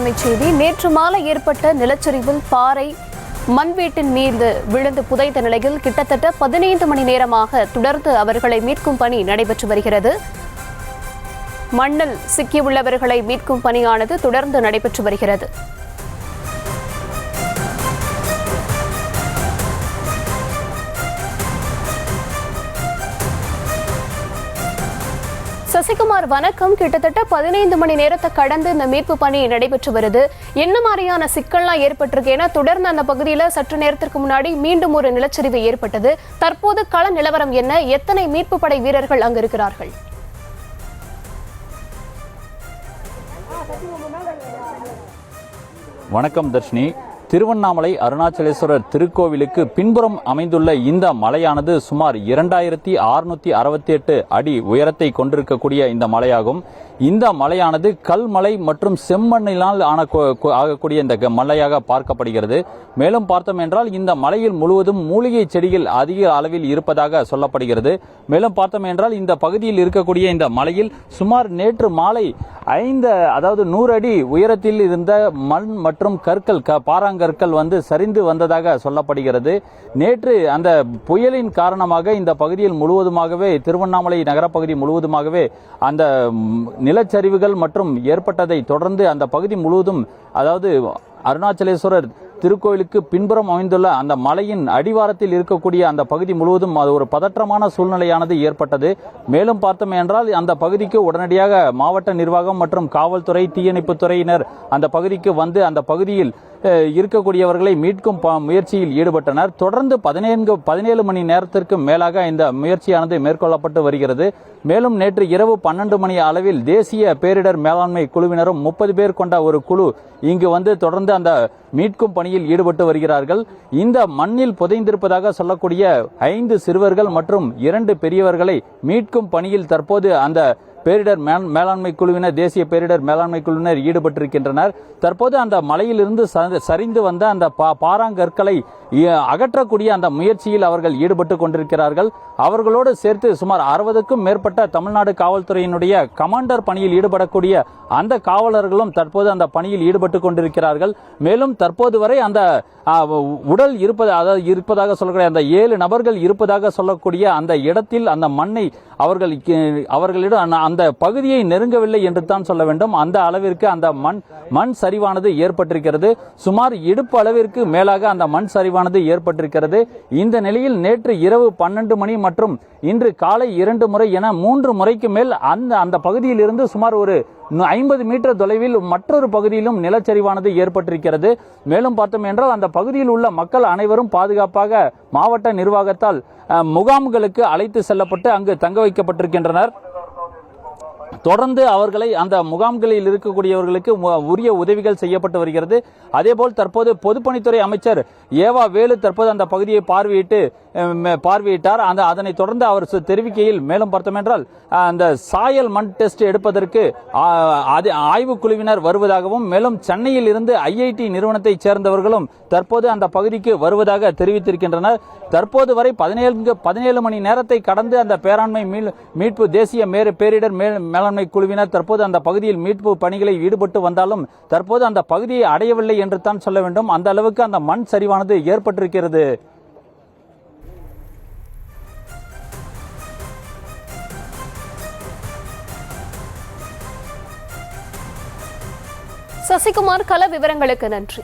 அண்மை செய்தி. நேற்று மாலை ஏற்பட்ட நிலச்சரிவில் பாறை மண்வீட்டின் மீது விழுந்து புதைத்த நிலையில் கிட்டத்தட்ட 15 மணி நேரமாக தொடர்ந்து அவர்களை மீட்கும் பணி நடைபெற்று வருகிறது. மண்ணில் சிக்கியுள்ளவர்களை மீட்கும் பணியானது தொடர்ந்து நடைபெற்று வருகிறது. சசிகுமார், வணக்கம். கிட்டத்தட்ட 15 மணி நேரத்தை கடந்து இந்த மீட்பு பணி நடைபெற்று வருது. என்ன மாதிரியான சிக்கல்லாம் ஏற்பட்டிருக்கு? ஏன்னா தொடர்ந்து அந்த பகுதியில் சற்று நேரத்திற்கு முன்னாடி மீண்டும் ஒரு நிலச்சரிவு ஏற்பட்டது. தற்போது கள நிலவரம் என்ன? எத்தனை மீட்பு படை வீரர்கள் அங்கு இருக்கிறார்கள்? வணக்கம் தர்ஷினி. திருவண்ணாமலை அருணாச்சலேஸ்வரர் திருக்கோவிலுக்கு பின்புறம் அமைந்துள்ள இந்த மலையானது சுமார் 2668 அடி உயரத்தை கொண்டிருக்கக்கூடிய இந்த மலையாகும். இந்த மலையானது கல்மலை மற்றும் செம்மண்ணினால் ஆகக்கூடிய இந்த மலையாக பார்க்கப்படுகிறது. மேலும் பார்த்தோம் என்றால் இந்த மலையில் முழுவதும் மூலிகை செடிகள் அதிக அளவில் இருப்பதாக சொல்லப்படுகிறது. மேலும் பார்த்தோம் என்றால் இந்த பகுதியில் இருக்கக்கூடிய இந்த மலையில் சுமார் நேற்று மாலை 100 அடி உயரத்தில் இருந்த மண் மற்றும் கற்கள் பாறாங்கற்கள் சரிந்து வந்ததாக சொல்லப்படுகிறது. நேற்று அந்த புயலின் காரணமாக இந்த பகுதியில் முழுவதுமாகவே திருவண்ணாமலை நகரப்பகுதி முழுவதுமாகவே அந்த நிலச்சரிவுகள் மற்றும் ஏற்பட்டதை தொடர்ந்து அந்த பகுதி முழுவதும், அதாவது அருணாச்சலேஸ்வரர் திருக்கோயிலுக்கு பின்புறம் அமைந்துள்ள அந்த மலையின் அடிவாரத்தில் இருக்கக்கூடிய அந்த பகுதி முழுவதும் அது ஒரு பதற்றமான சூழ்நிலையானது ஏற்பட்டது. மேலும் பார்த்தோம் என்றால் அந்த பகுதிக்கு உடனடியாக மாவட்ட நிர்வாகம் மற்றும் காவல்துறை, தீயணைப்புத் துறையினர் அந்த பகுதிக்கு வந்து அந்த பகுதியில் இருக்கக்கூடியவர்களை மீட்கும் முயற்சியில் ஈடுபட்டனர். தொடர்ந்து 17 மணி நேரத்திற்கு மேலாக இந்த முயற்சியானது மேற்கொள்ளப்பட்டு வருகிறது. மேலும் நேற்று இரவு 12 மணி அளவில் தேசிய பேரிடர் மேலாண்மை குழுவினரும் 30 பேர் கொண்ட ஒரு குழு இங்கு தொடர்ந்து அந்த மீட்கும் பணியில் ஈடுபட்டு வருகிறார்கள். இந்த மண்ணில் புதைந்திருப்பதாக சொல்லக்கூடிய 5 சிறுவர்கள் மற்றும் 2 பெரியவர்களை மீட்கும் பணியில் தற்போது அந்த பேரிடர் மேலாண்மை குழுவினர், தேசிய பேரிடர் மேலாண்மை குழுவினர் ஈடுபட்டிருக்கின்றனர். தற்போது அந்த மலையிலிருந்து சரிந்து வந்த அந்த பாறாங்கற்களை அகற்றக்கூடிய அந்த முயற்சியில் அவர்கள் ஈடுபட்டு கொண்டிருக்கிறார்கள். அவர்களோடு சேர்த்து சுமார் 60க்கும் மேற்பட்ட தமிழ்நாடு காவல்துறையினுடைய கமாண்டர் பணியில் ஈடுபடக்கூடிய அந்த காவலர்களும் தற்போது அந்த பணியில் ஈடுபட்டு கொண்டிருக்கிறார்கள். மேலும் தற்போது வரை அந்த உடல் இருப்பதாக சொல்லக்கூடிய அந்த 7 நபர்கள் இருப்பதாக சொல்லக்கூடிய அந்த இடத்தில் அந்த மண்ணை அவர்களிடம் அந்த பகுதியை நெருங்கவில்லை என்று தான் சொல்ல வேண்டும். அந்த அளவிற்கு அந்த மண் சரிவானது ஏற்பட்டிருக்கிறது. சுமார் இடுப்பு அளவிற்கு மேலாக அந்த மண் சரிவானது ஏற்பட்டிருக்கிறது. இந்த நிலையில் நேற்று இரவு 12 மணி மற்றும் இன்று காலை 2 முறை என 3 முறைக்கு மேல் அந்த பகுதியில் இருந்து சுமார் ஒரு 50 மீட்டர் தொலைவில் மற்றொரு பகுதியிலும் நிலச்சரிவானது ஏற்பட்டிருக்கிறது. மேலும் பார்த்தோம் என்றால் அந்த பகுதியில் உள்ள மக்கள் அனைவரும் பாதுகாப்பாக மாவட்ட நிர்வாகத்தால் முகாம்களுக்கு அழைத்து செல்லப்பட்டு அங்கு தங்க வைக்கப்பட்டிருக்கின்றனர். தொடர்ந்து அவர்களை அந்த முகாம்களில் இருக்கக்கூடியவர்களுக்கு உரிய உதவிகள் செய்யப்பட்டு வருகிறது. அதேபோல் தற்போது பொதுப்பணித்துறை அமைச்சர் ஏவா வேலு தற்போது அந்த பகுதியை பார்வையிட்டார். அதனை தொடர்ந்து அவர் தெரிவிக்கையில் மேலும் பார்த்தோம் என்றால் அந்த சாயல் மண் டெஸ்ட் எடுப்பதற்கு ஆய்வுக்குழுவினர் வருவதாகவும், மேலும் சென்னையில் இருந்து IIT நிறுவனத்தை சேர்ந்தவர்களும் தற்போது அந்த பகுதிக்கு வருவதாக தெரிவித்திருக்கின்றனர். தற்போது வரை 17 மணி நேரத்தை கடந்து அந்த பேராண்மை மீட்பு தேசிய பேரிடர் மேலாண்மை குழுவினர் தற்போது அந்த பகுதியில் மீட்பு பணிகளை ஈடுபட்டு வந்தாலும் தற்போது அந்த பகுதியை அடையவில்லை என்று தான் சொல்ல வேண்டும். அந்த அளவுக்கு அந்த மண் சரிவானது ஏற்பட்டிருக்கிறது. சசிகுமார், கள விவரங்களுக்கு நன்றி.